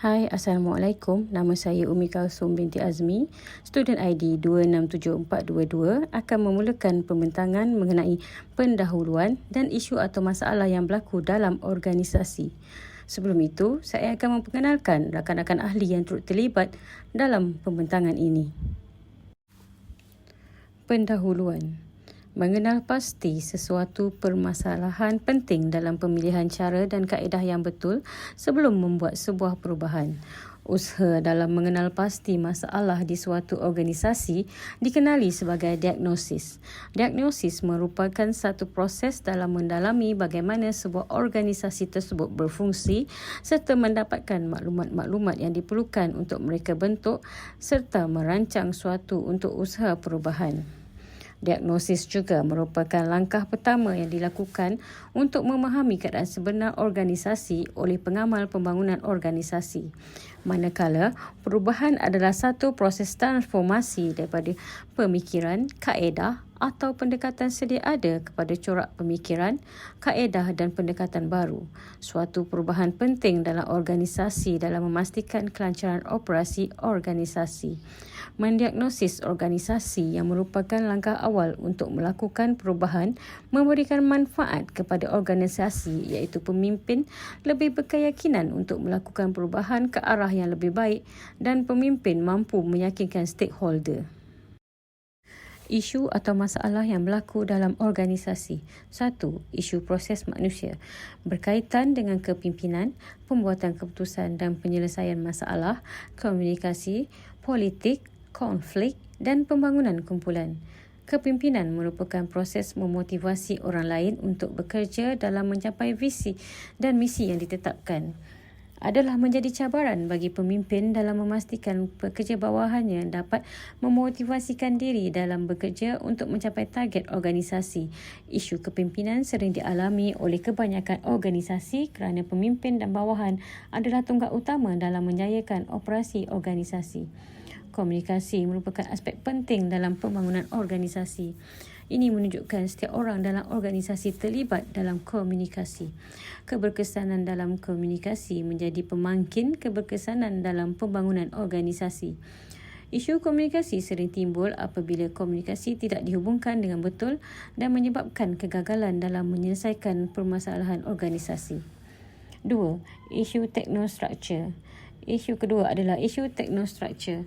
Hai, Assalamualaikum. Nama saya Umi Kalsum binti Azmi. Student ID 267422 akan memulakan pembentangan mengenai pendahuluan dan isu atau masalah yang berlaku dalam organisasi. Sebelum itu, saya akan memperkenalkan rakan-rakan ahli yang turut terlibat dalam pembentangan ini. Pendahuluan. Mengenal pasti sesuatu permasalahan penting dalam pemilihan cara dan kaedah yang betul sebelum membuat sebuah perubahan. Usaha dalam mengenal pasti masalah di suatu organisasi dikenali sebagai diagnosis. Diagnosis merupakan satu proses dalam mendalami bagaimana sebuah organisasi tersebut berfungsi serta mendapatkan maklumat-maklumat yang diperlukan untuk mereka bentuk serta merancang suatu untuk usaha perubahan. Diagnosis juga merupakan langkah pertama yang dilakukan untuk memahami keadaan sebenar organisasi oleh pengamal pembangunan organisasi. Manakala perubahan adalah satu proses transformasi daripada pemikiran, kaedah atau pendekatan sedia ada kepada corak pemikiran, kaedah dan pendekatan baru. Suatu perubahan penting dalam organisasi dalam memastikan kelancaran operasi organisasi. Mendiagnosis organisasi yang merupakan langkah awal untuk melakukan perubahan memberikan manfaat kepada organisasi iaitu pemimpin lebih berkeyakinan untuk melakukan perubahan ke arah yang lebih baik dan pemimpin mampu meyakinkan stakeholder. Isu atau masalah yang berlaku dalam organisasi. 1. Isu proses manusia. Berkaitan dengan kepimpinan, pembuatan keputusan dan penyelesaian masalah, komunikasi, politik, konflik dan pembangunan kumpulan. Kepimpinan merupakan proses memotivasi orang lain untuk bekerja dalam mencapai visi dan misi yang ditetapkan. Adalah menjadi cabaran bagi pemimpin dalam memastikan pekerja bawahannya dapat memotivasikan diri dalam bekerja untuk mencapai target organisasi. Isu kepimpinan sering dialami oleh kebanyakan organisasi kerana pemimpin dan bawahan adalah tonggak utama dalam menjayakan operasi organisasi. Komunikasi merupakan aspek penting dalam pembangunan organisasi. Ini menunjukkan setiap orang dalam organisasi terlibat dalam komunikasi. Keberkesanan dalam komunikasi menjadi pemangkin keberkesanan dalam pembangunan organisasi. Isu komunikasi sering timbul apabila komunikasi tidak dihubungkan dengan betul dan menyebabkan kegagalan dalam menyelesaikan permasalahan organisasi. 2. Isu teknostruktur. Isu kedua adalah isu teknostruktur.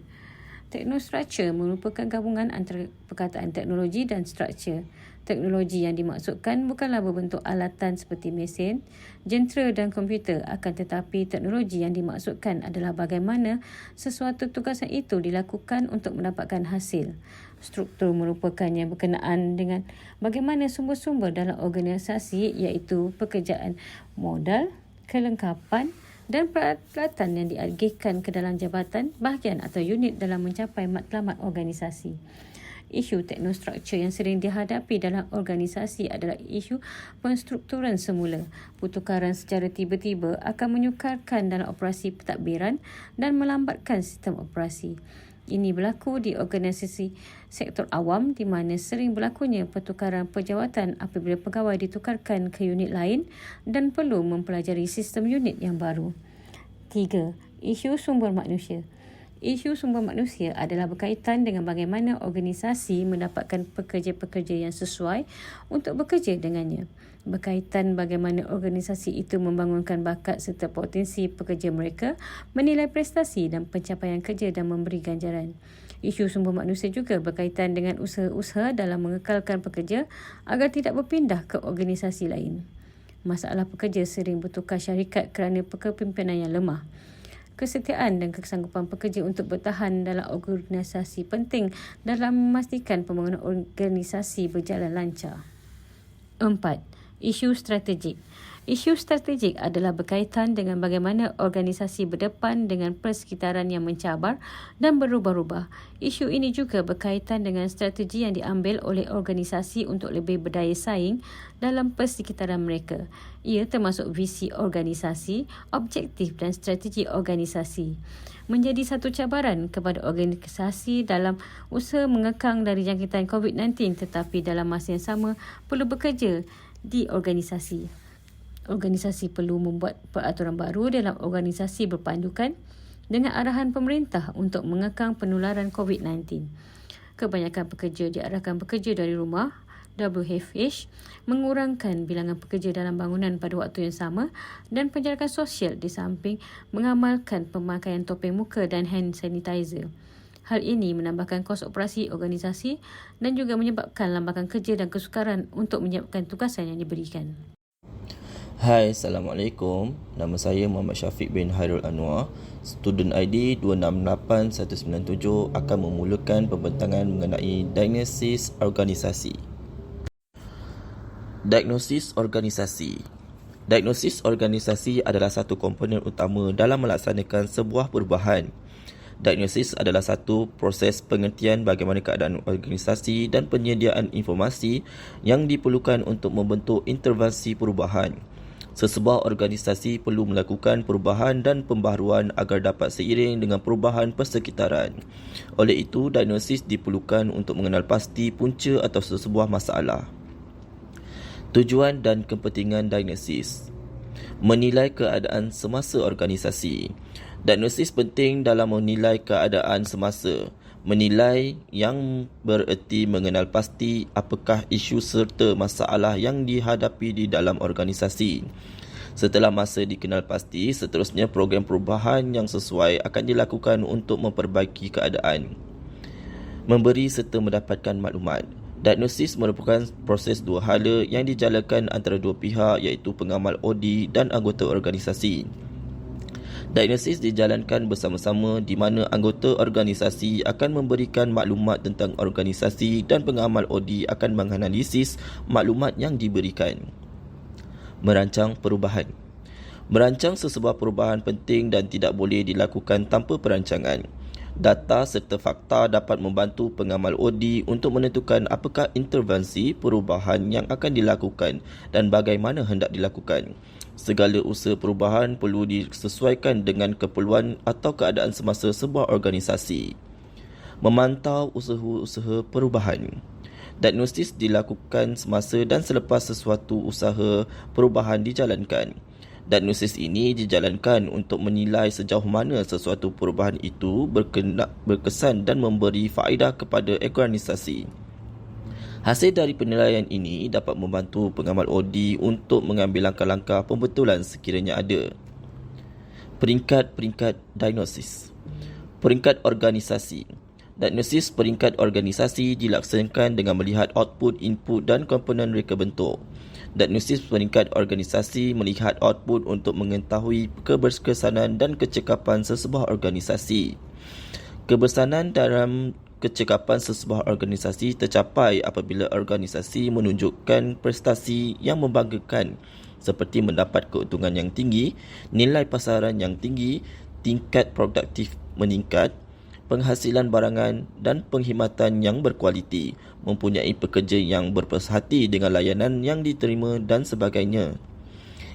Teknostruktur merupakan gabungan antara perkataan teknologi dan struktur. Teknologi yang dimaksudkan bukanlah berbentuk alatan seperti mesin, jentera dan komputer, akan tetapi teknologi yang dimaksudkan adalah bagaimana sesuatu tugasan itu dilakukan untuk mendapatkan hasil. Struktur merupakan yang berkenaan dengan bagaimana sumber-sumber dalam organisasi iaitu pekerjaan modal, kelengkapan, dan peralatan yang diagihkan ke dalam jabatan, bahagian atau unit dalam mencapai matlamat organisasi. Isu teknostruktur yang sering dihadapi dalam organisasi adalah isu penstrukturan semula. Pertukaran secara tiba-tiba akan menyukarkan dalam operasi pentadbiran dan melambatkan sistem operasi. Ini berlaku di organisasi sektor awam di mana sering berlakunya pertukaran pejawatan apabila pegawai ditukarkan ke unit lain dan perlu mempelajari sistem unit yang baru. 3. Isu sumber manusia. Isu sumber manusia adalah berkaitan dengan bagaimana organisasi mendapatkan pekerja-pekerja yang sesuai untuk bekerja dengannya. Berkaitan bagaimana organisasi itu membangunkan bakat serta potensi pekerja mereka, menilai prestasi dan pencapaian kerja dan memberi ganjaran. Isu sumber manusia juga berkaitan dengan usaha-usaha dalam mengekalkan pekerja agar tidak berpindah ke organisasi lain. Masalah pekerja sering bertukar syarikat kerana kepimpinan yang lemah. Kesetiaan dan kesanggupan pekerja untuk bertahan dalam organisasi penting dalam memastikan pembangunan organisasi berjalan lancar. 4. Isu strategik. Isu strategik adalah berkaitan dengan bagaimana organisasi berdepan dengan persekitaran yang mencabar dan berubah-ubah. Isu ini juga berkaitan dengan strategi yang diambil oleh organisasi untuk lebih berdaya saing dalam persekitaran mereka. Ia termasuk visi organisasi, objektif dan strategi organisasi. Menjadi satu cabaran kepada organisasi dalam usaha mengekang dari jangkitan COVID-19 tetapi dalam masa yang sama perlu bekerja di organisasi. Organisasi perlu membuat peraturan baru dalam organisasi berpandukan dengan arahan pemerintah untuk mengekang penularan COVID-19. Kebanyakan pekerja diarahkan bekerja dari rumah. WFH mengurangkan bilangan pekerja dalam bangunan pada waktu yang sama dan penjarakan sosial di samping mengamalkan pemakaian topeng muka dan hand sanitizer. Hal ini menambahkan kos operasi organisasi dan juga menyebabkan lambakan kerja dan kesukaran untuk menyiapkan tugasan yang diberikan. Hai, Assalamualaikum. Nama saya Muhammad Syafiq bin Hairul Anwar. Student ID 268197 akan memulakan pembentangan mengenai diagnosis organisasi. Diagnosis organisasi. Diagnosis organisasi adalah satu komponen utama dalam melaksanakan sebuah perubahan. Diagnosis adalah satu proses pengertian bagaimana keadaan organisasi dan penyediaan informasi yang diperlukan untuk membentuk intervensi perubahan. Sesebuah organisasi perlu melakukan perubahan dan pembaharuan agar dapat seiring dengan perubahan persekitaran. Oleh itu, diagnosis diperlukan untuk mengenal pasti punca atau sesebuah masalah. Tujuan dan kepentingan diagnosis. Menilai keadaan semasa organisasi. Diagnosis penting dalam menilai keadaan semasa. Menilai yang bererti mengenal pasti apakah isu serta masalah yang dihadapi di dalam organisasi. Setelah masa dikenal pasti, seterusnya program perubahan yang sesuai akan dilakukan untuk memperbaiki keadaan. Memberi serta mendapatkan maklumat. Diagnosis merupakan proses dua hala yang dijalankan antara dua pihak iaitu pengamal OD dan anggota organisasi. Diagnosis dijalankan bersama-sama di mana anggota organisasi akan memberikan maklumat tentang organisasi dan pengamal OD akan menganalisis maklumat yang diberikan. Merancang perubahan. Merancang sesebuah perubahan penting dan tidak boleh dilakukan tanpa perancangan. Data serta fakta dapat membantu pengamal OD untuk menentukan apakah intervensi perubahan yang akan dilakukan dan bagaimana hendak dilakukan. Segala usaha perubahan perlu disesuaikan dengan keperluan atau keadaan semasa sebuah organisasi. Memantau usaha-usaha perubahan. Diagnosis dilakukan semasa dan selepas sesuatu usaha perubahan dijalankan. Diagnosis ini dijalankan untuk menilai sejauh mana sesuatu perubahan itu berkesan dan memberi faedah kepada organisasi. Hasil dari penilaian ini dapat membantu pengamal OD untuk mengambil langkah-langkah pembetulan sekiranya ada. Peringkat-peringkat diagnosis. Peringkat organisasi. Diagnosis peringkat organisasi dilaksanakan dengan melihat output, input dan komponen reka bentuk. Diagnosis peringkat organisasi melihat output untuk mengetahui keberkesanan dan kecekapan sesebuah organisasi. Keberkesanan dalam kecekapan sesebuah organisasi tercapai apabila organisasi menunjukkan prestasi yang membanggakan seperti mendapat keuntungan yang tinggi, nilai pasaran yang tinggi, tingkat produktif meningkat, penghasilan barangan dan penghematan yang berkualiti, mempunyai pekerja yang berpuas hati dengan layanan yang diterima dan sebagainya.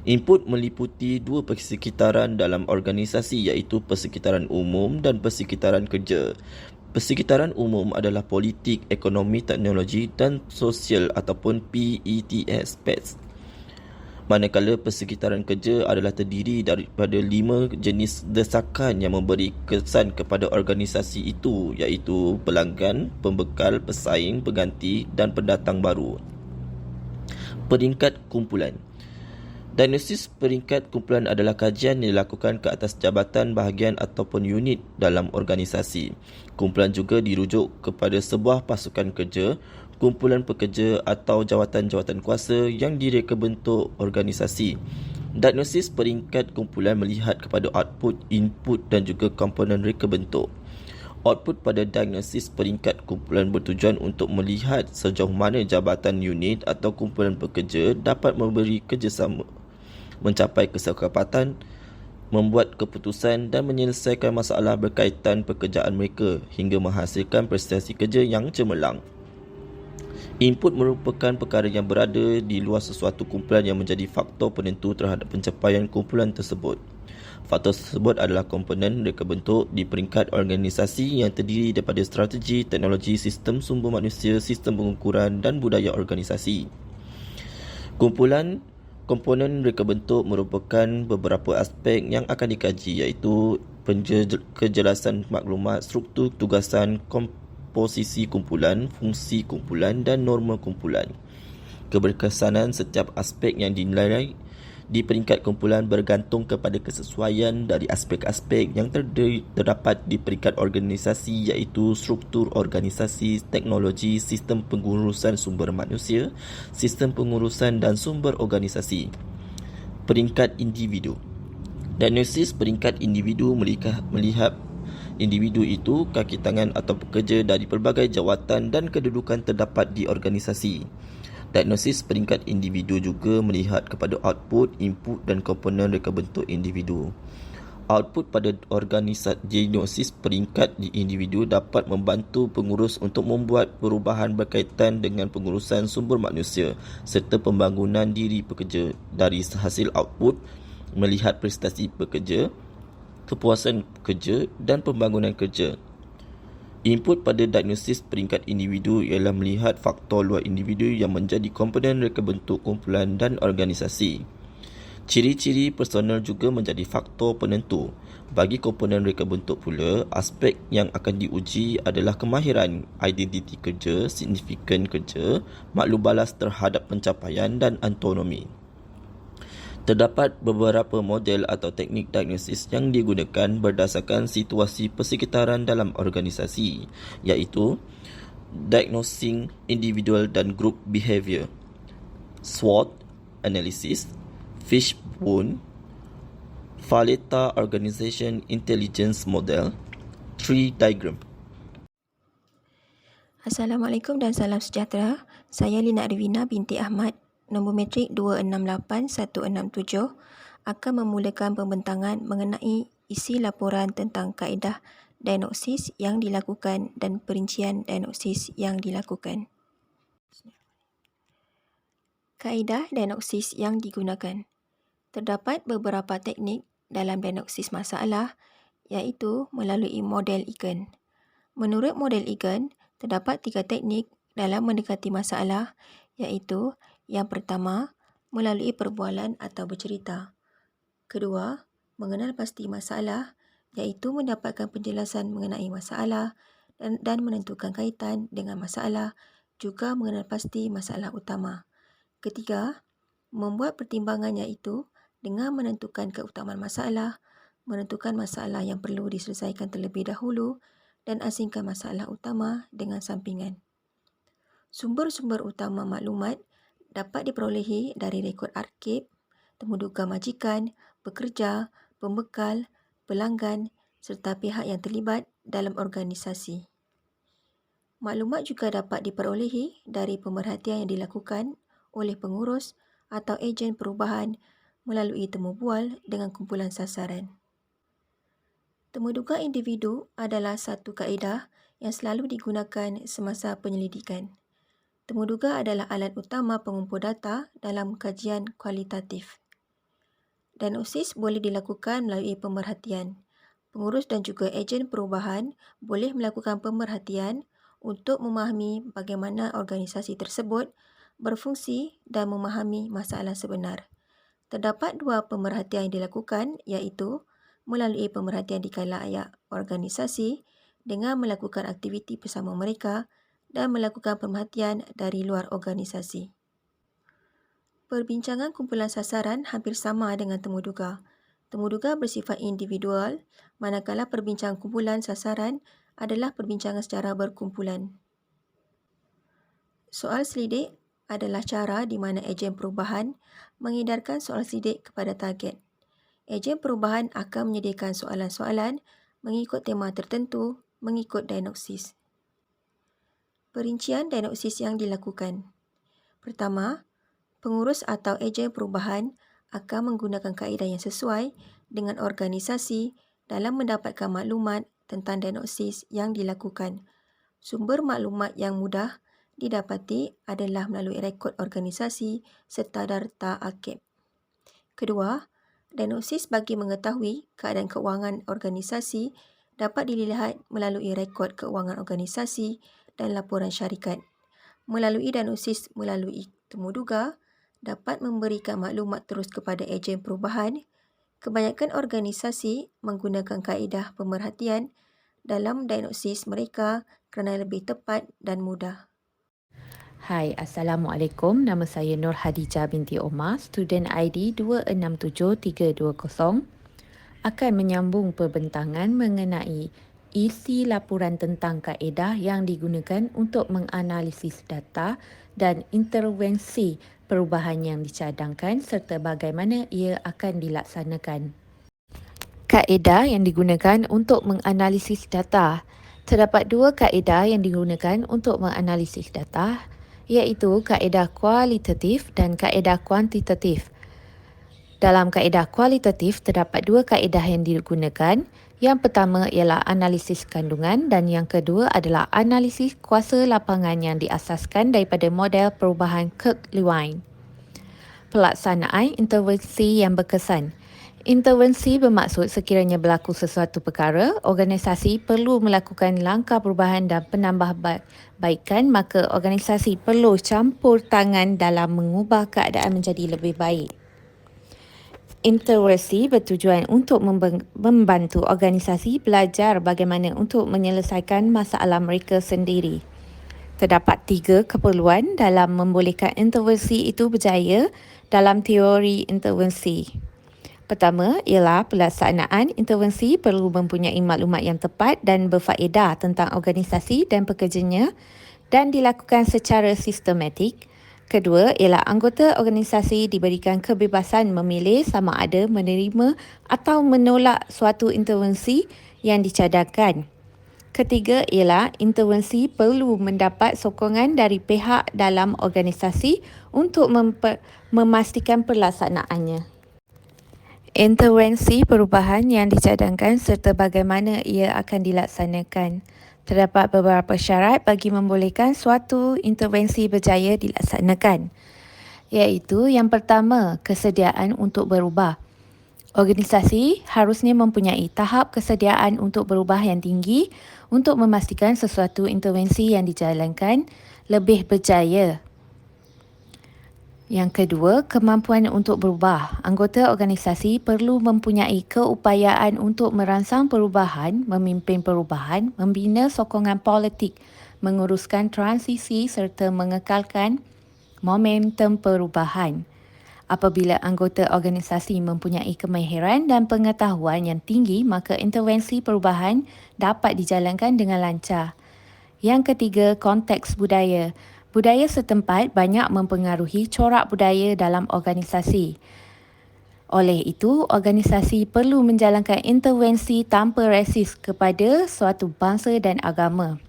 Input meliputi dua persekitaran dalam organisasi iaitu persekitaran umum dan persekitaran kerja. Persekitaran umum adalah politik, ekonomi, teknologi dan sosial ataupun PETS. Manakala persekitaran kerja adalah terdiri daripada 5 jenis desakan yang memberi kesan kepada organisasi itu iaitu pelanggan, pembekal, pesaing, pengganti dan pendatang baru. Peringkat kumpulan. Diagnosis peringkat kumpulan adalah kajian yang dilakukan ke atas jabatan, bahagian ataupun unit dalam organisasi. Kumpulan juga dirujuk kepada sebuah pasukan kerja, kumpulan pekerja atau jawatan-jawatan kuasa yang direka bentuk organisasi. Diagnosis peringkat kumpulan melihat kepada output, input dan juga komponen reka bentuk. Output pada diagnosis peringkat kumpulan bertujuan untuk melihat sejauh mana jabatan unit atau kumpulan pekerja dapat memberi kerjasama, mencapai kesepakatan, membuat keputusan dan menyelesaikan masalah berkaitan pekerjaan mereka hingga menghasilkan prestasi kerja yang cemerlang. Input merupakan perkara yang berada di luar sesuatu kumpulan yang menjadi faktor penentu terhadap pencapaian kumpulan tersebut. Faktor tersebut adalah komponen reka bentuk di peringkat organisasi yang terdiri daripada strategi, teknologi, sistem sumber manusia, sistem pengukuran dan budaya organisasi. Komponen reka bentuk merupakan beberapa aspek yang akan dikaji, iaitu kejelasan maklumat, struktur tugasan, komposisi kumpulan, fungsi kumpulan dan norma kumpulan. Keberkesanan setiap aspek yang dinilai di peringkat kumpulan bergantung kepada kesesuaian dari aspek-aspek yang terdapat di peringkat organisasi, iaitu struktur organisasi, teknologi, sistem pengurusan sumber manusia, sistem pengurusan dan sumber organisasi. Peringkat individu. Diagnosis peringkat individu melihat individu itu kaki tangan atau pekerja dari pelbagai jawatan dan kedudukan terdapat di organisasi. Diagnosis peringkat individu juga melihat kepada output, input dan komponen reka bentuk individu. Output pada diagnosis peringkat di individu dapat membantu pengurus untuk membuat perubahan berkaitan dengan pengurusan sumber manusia serta pembangunan diri pekerja. Dari hasil output, melihat prestasi pekerja, kepuasan pekerja dan pembangunan kerja. Input pada diagnosis peringkat individu ialah melihat faktor luar individu yang menjadi komponen reka bentuk kumpulan dan organisasi. Ciri-ciri personal juga menjadi faktor penentu. Bagi komponen reka bentuk pula, aspek yang akan diuji adalah kemahiran, identiti kerja, signifikan kerja, maklum balas terhadap pencapaian dan autonomi. Terdapat beberapa model atau teknik diagnosis yang digunakan berdasarkan situasi persekitaran dalam organisasi, iaitu Diagnosing Individual dan Group Behavior, SWOT Analysis, Fishbone, Falletta Organization Intelligence Model, Tree Diagram. Assalamualaikum dan salam sejahtera. Saya Lina Arvina binti Ahmad, nombor metrik 268167, akan memulakan pembentangan mengenai isi laporan tentang kaedah diagnosis yang dilakukan dan perincian diagnosis yang dilakukan. Kaedah diagnosis yang digunakan. Terdapat beberapa teknik dalam diagnosis masalah, iaitu melalui model Egan. Menurut model Egan, terdapat 3 teknik dalam mendekati masalah, iaitu yang pertama, melalui perbualan atau bercerita. Kedua, mengenal pasti masalah, iaitu mendapatkan penjelasan mengenai masalah dan menentukan kaitan dengan masalah, juga mengenal pasti masalah utama. Ketiga, membuat pertimbangan, iaitu dengan menentukan keutamaan masalah, menentukan masalah yang perlu diselesaikan terlebih dahulu dan asingkan masalah utama dengan sampingan. Sumber-sumber utama maklumat dapat diperolehi dari rekod arkib, temuduga majikan, pekerja, pembekal, pelanggan serta pihak yang terlibat dalam organisasi. Maklumat juga dapat diperolehi dari pemerhatian yang dilakukan oleh pengurus atau ejen perubahan melalui temu bual dengan kumpulan sasaran. Temuduga individu adalah satu kaedah yang selalu digunakan semasa penyelidikan. Temuduga adalah alat utama pengumpul data dalam kajian kualitatif. Diagnosis boleh dilakukan melalui pemerhatian. Pengurus dan juga ejen perubahan boleh melakukan pemerhatian untuk memahami bagaimana organisasi tersebut berfungsi dan memahami masalah sebenar. Terdapat 2 pemerhatian yang dilakukan, iaitu melalui pemerhatian di khalayak organisasi dengan melakukan aktiviti bersama mereka dan melakukan pemerhatian dari luar organisasi. Perbincangan kumpulan sasaran hampir sama dengan temuduga. Temuduga bersifat individual, manakala perbincangan kumpulan sasaran adalah perbincangan secara berkumpulan. Soal selidik adalah cara di mana ejen perubahan mengedarkan soal selidik kepada target. Ejen perubahan akan menyediakan soalan-soalan mengikut tema tertentu mengikut diagnosis. Perincian diagnosis yang dilakukan. Pertama, pengurus atau ejen perubahan akan menggunakan kaedah yang sesuai dengan organisasi dalam mendapatkan maklumat tentang diagnosis yang dilakukan. Sumber maklumat yang mudah didapati adalah melalui rekod organisasi serta data arkib. Kedua, diagnosis bagi mengetahui keadaan keuangan organisasi dapat dilihat melalui rekod keuangan organisasi dan laporan syarikat. Melalui diagnosis melalui temuduga dapat memberikan maklumat terus kepada ejen perubahan, kebanyakan organisasi menggunakan kaedah pemerhatian dalam diagnosis mereka kerana lebih tepat dan mudah. Hai, Assalamualaikum. Nama saya Nur Hadijah binti Omar, student ID 267320, akan menyambung perbentangan mengenai isi laporan tentang kaedah yang digunakan untuk menganalisis data dan intervensi perubahan yang dicadangkan serta bagaimana ia akan dilaksanakan. Kaedah yang digunakan untuk menganalisis data. Terdapat dua kaedah yang digunakan untuk menganalisis data, iaitu kaedah kualitatif dan kaedah kuantitatif. Dalam kaedah kualitatif, terdapat dua kaedah yang digunakan. Yang pertama ialah analisis kandungan dan yang kedua adalah analisis kuasa lapangan yang diasaskan daripada model perubahan Kirk-Lewin. Pelaksanaan intervensi yang berkesan. Intervensi bermaksud sekiranya berlaku sesuatu perkara, organisasi perlu melakukan langkah perubahan dan penambahbaikan, maka organisasi perlu campur tangan dalam mengubah keadaan menjadi lebih baik. Intervensi bertujuan untuk membantu organisasi belajar bagaimana untuk menyelesaikan masalah mereka sendiri. Terdapat 3 keperluan dalam membolehkan intervensi itu berjaya dalam teori intervensi. Pertama ialah pelaksanaan intervensi perlu mempunyai maklumat yang tepat dan berfaedah tentang organisasi dan pekerjanya dan dilakukan secara sistematik. Kedua ialah anggota organisasi diberikan kebebasan memilih sama ada menerima atau menolak suatu intervensi yang dicadangkan. Ketiga ialah intervensi perlu mendapat sokongan dari pihak dalam organisasi untuk memastikan pelaksanaannya. Intervensi perubahan yang dicadangkan serta bagaimana ia akan dilaksanakan. Terdapat beberapa syarat bagi membolehkan suatu intervensi berjaya dilaksanakan, iaitu yang pertama, kesediaan untuk berubah. Organisasi harusnya mempunyai tahap kesediaan untuk berubah yang tinggi untuk memastikan sesuatu intervensi yang dijalankan lebih berjaya. Yang kedua, kemampuan untuk berubah. Anggota organisasi perlu mempunyai keupayaan untuk merangsang perubahan, memimpin perubahan, membina sokongan politik, menguruskan transisi serta mengekalkan momentum perubahan. Apabila anggota organisasi mempunyai kemahiran dan pengetahuan yang tinggi, maka intervensi perubahan dapat dijalankan dengan lancar. Yang ketiga, konteks budaya. Budaya setempat banyak mempengaruhi corak budaya dalam organisasi. Oleh itu, organisasi perlu menjalankan intervensi tanpa resis kepada suatu bangsa dan agama.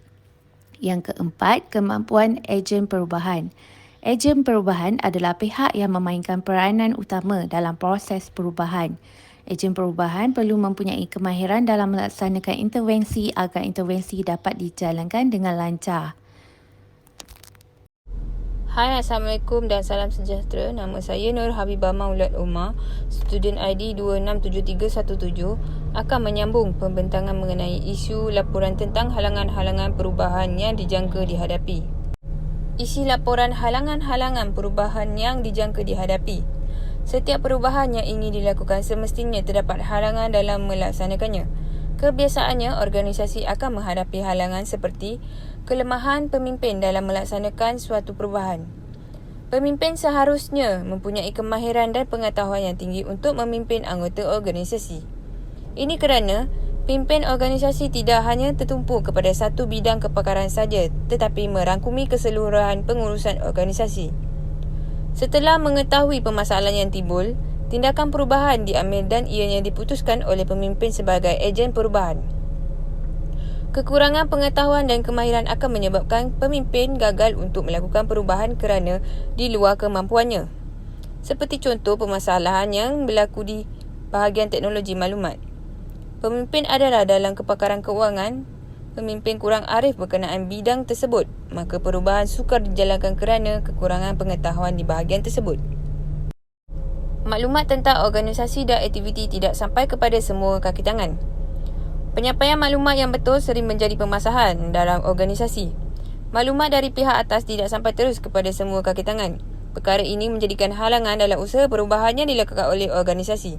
Yang keempat, kemampuan ejen perubahan. Ejen perubahan adalah pihak yang memainkan peranan utama dalam proses perubahan. Ejen perubahan perlu mempunyai kemahiran dalam melaksanakan intervensi agar intervensi dapat dijalankan dengan lancar. Hai, Assalamualaikum dan salam sejahtera. Nama saya Nur Habibah Maulad Omar, student ID 267317, akan menyambung pembentangan mengenai isu laporan tentang halangan-halangan perubahan yang dijangka dihadapi. Isi laporan halangan-halangan perubahan yang dijangka dihadapi. Setiap perubahan yang ingin dilakukan semestinya terdapat halangan dalam melaksanakannya. Kebiasaannya, organisasi akan menghadapi halangan seperti kelemahan pemimpin dalam melaksanakan suatu perubahan. Pemimpin seharusnya mempunyai kemahiran dan pengetahuan yang tinggi untuk memimpin anggota organisasi. Ini kerana pimpin organisasi tidak hanya tertumpu kepada satu bidang kepakaran saja, tetapi merangkumi keseluruhan pengurusan organisasi. Setelah mengetahui permasalahan yang timbul, tindakan perubahan diambil dan ianya diputuskan oleh pemimpin sebagai ejen perubahan. Kekurangan pengetahuan dan kemahiran akan menyebabkan pemimpin gagal untuk melakukan perubahan kerana di luar kemampuannya. Seperti contoh permasalahan yang berlaku di bahagian teknologi maklumat. Pemimpin adalah dalam kepakaran keuangan, pemimpin kurang arif berkenaan bidang tersebut, maka perubahan sukar dijalankan kerana kekurangan pengetahuan di bahagian tersebut. Maklumat tentang organisasi dan aktiviti tidak sampai kepada semua kaki tangan. Penyampaian maklumat yang betul sering menjadi permasalahan dalam organisasi. Maklumat dari pihak atas tidak sampai terus kepada semua kaki tangan. Perkara ini menjadikan halangan dalam usaha perubahan yang dilakukan oleh organisasi.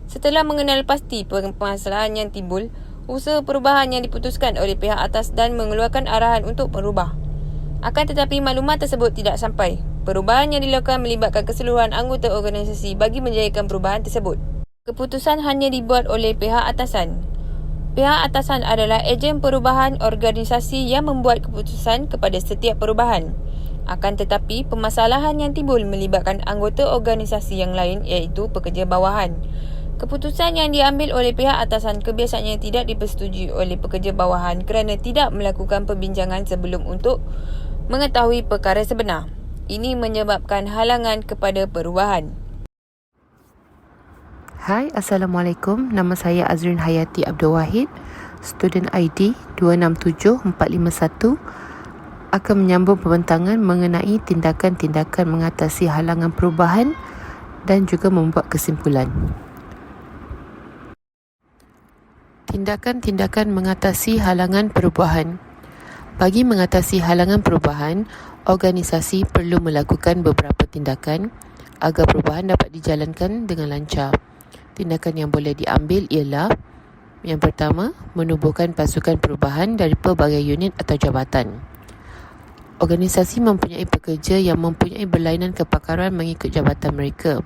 Setelah mengenal pasti permasalahan yang timbul, usaha perubahan yang diputuskan oleh pihak atas dan mengeluarkan arahan untuk merubah. Akan tetapi maklumat tersebut tidak sampai. Perubahan yang dilakukan melibatkan keseluruhan anggota organisasi bagi menjayakan perubahan tersebut. Keputusan hanya dibuat oleh pihak atasan. Pihak atasan adalah ejen perubahan organisasi yang membuat keputusan kepada setiap perubahan. Akan tetapi, permasalahan yang timbul melibatkan anggota organisasi yang lain iaitu pekerja bawahan. Keputusan yang diambil oleh pihak atasan kebiasaannya tidak dipersetujui oleh pekerja bawahan kerana tidak melakukan perbincangan sebelum untuk mengetahui perkara sebenar. Ini menyebabkan halangan kepada perubahan. Hai, Assalamualaikum. Nama saya Azrin Hayati Abdul Wahid, student ID 267451, akan menyambung pembentangan mengenai tindakan-tindakan mengatasi halangan perubahan dan juga membuat kesimpulan. Tindakan-tindakan mengatasi halangan perubahan. Bagi mengatasi halangan perubahan, organisasi perlu melakukan beberapa tindakan agar perubahan dapat dijalankan dengan lancar. Tindakan yang boleh diambil ialah: yang pertama, menubuhkan pasukan perubahan dari pelbagai unit atau jabatan. Organisasi mempunyai pekerja yang mempunyai berlainan kepakaran mengikut jabatan mereka.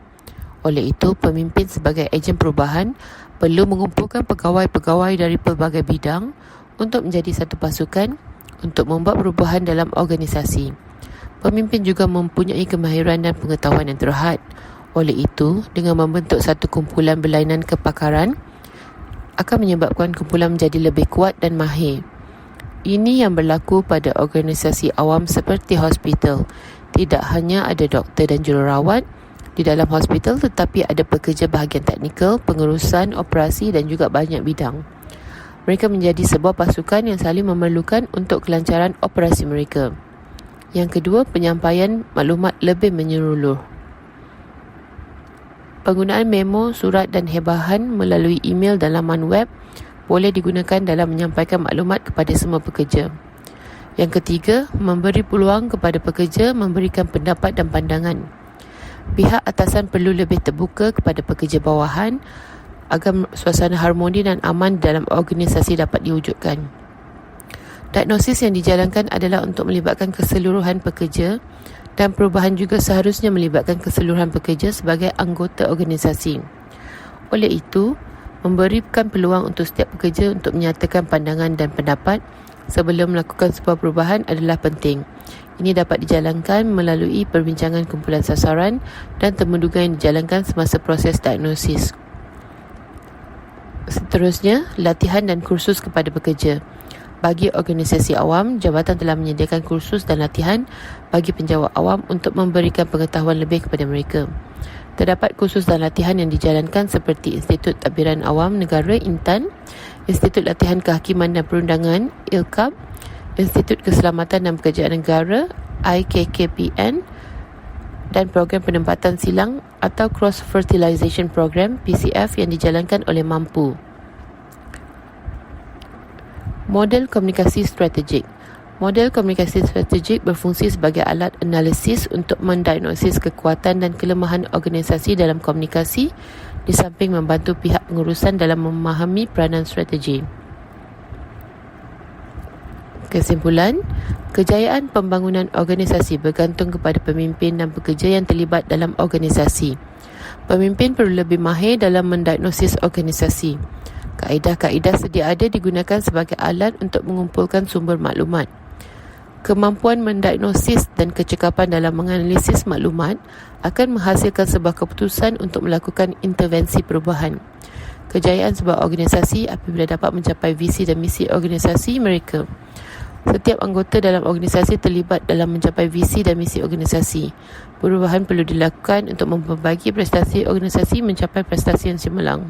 Oleh itu, pemimpin sebagai ejen perubahan perlu mengumpulkan pegawai-pegawai dari pelbagai bidang untuk menjadi satu pasukan untuk membuat perubahan dalam organisasi. Pemimpin juga mempunyai kemahiran dan pengetahuan yang terhad. Oleh itu, dengan membentuk satu kumpulan berlainan kepakaran akan menyebabkan kumpulan menjadi lebih kuat dan mahir. Ini yang berlaku pada organisasi awam seperti hospital. Tidak hanya ada doktor dan jururawat di dalam hospital, tetapi ada pekerja bahagian teknikal, pengurusan, operasi dan juga banyak bidang. Mereka menjadi sebuah pasukan yang saling memerlukan untuk kelancaran operasi mereka. Yang kedua, penyampaian maklumat lebih menyeluruh. Penggunaan memo, surat dan hebahan melalui email dan laman web boleh digunakan dalam menyampaikan maklumat kepada semua pekerja. Yang ketiga, memberi peluang kepada pekerja memberikan pendapat dan pandangan. Pihak atasan perlu lebih terbuka kepada pekerja bawahan agar suasana harmoni dan aman dalam organisasi dapat diwujudkan. Diagnosis yang dijalankan adalah untuk melibatkan keseluruhan pekerja, dan perubahan juga seharusnya melibatkan keseluruhan pekerja sebagai anggota organisasi. Oleh itu, memberikan peluang untuk setiap pekerja untuk menyatakan pandangan dan pendapat sebelum melakukan sebuah perubahan adalah penting. Ini dapat dijalankan melalui perbincangan kumpulan sasaran dan temuduga yang dijalankan semasa proses diagnosis. Seterusnya, latihan dan kursus kepada pekerja. Bagi organisasi awam, jabatan telah menyediakan kursus dan latihan bagi penjawat awam untuk memberikan pengetahuan lebih kepada mereka. Terdapat kursus dan latihan yang dijalankan seperti Institut Tadbiran Awam Negara Intan, Institut Latihan Kehakiman dan Perundangan ILKAP, Institut Keselamatan dan Pekerjaan Negara IKKPN, dan program penempatan silang atau Cross Fertilization Program PCF yang dijalankan oleh Mampu. Model komunikasi strategik. Model komunikasi strategik berfungsi sebagai alat analisis untuk mendiagnosis kekuatan dan kelemahan organisasi dalam komunikasi, di samping membantu pihak pengurusan dalam memahami peranan strategi. Kesimpulan, kejayaan pembangunan organisasi bergantung kepada pemimpin dan pekerja yang terlibat dalam organisasi. Pemimpin perlu lebih mahir dalam mendiagnosis organisasi. Kaedah-kaedah sedia ada digunakan sebagai alat untuk mengumpulkan sumber maklumat. Kemampuan mendiagnosis dan kecekapan dalam menganalisis maklumat akan menghasilkan sebuah keputusan untuk melakukan intervensi perubahan. Kejayaan sebuah organisasi apabila dapat mencapai visi dan misi organisasi mereka. Setiap anggota dalam organisasi terlibat dalam mencapai visi dan misi organisasi. Perubahan perlu dilakukan untuk memperbagi prestasi organisasi mencapai prestasi yang cemerlang.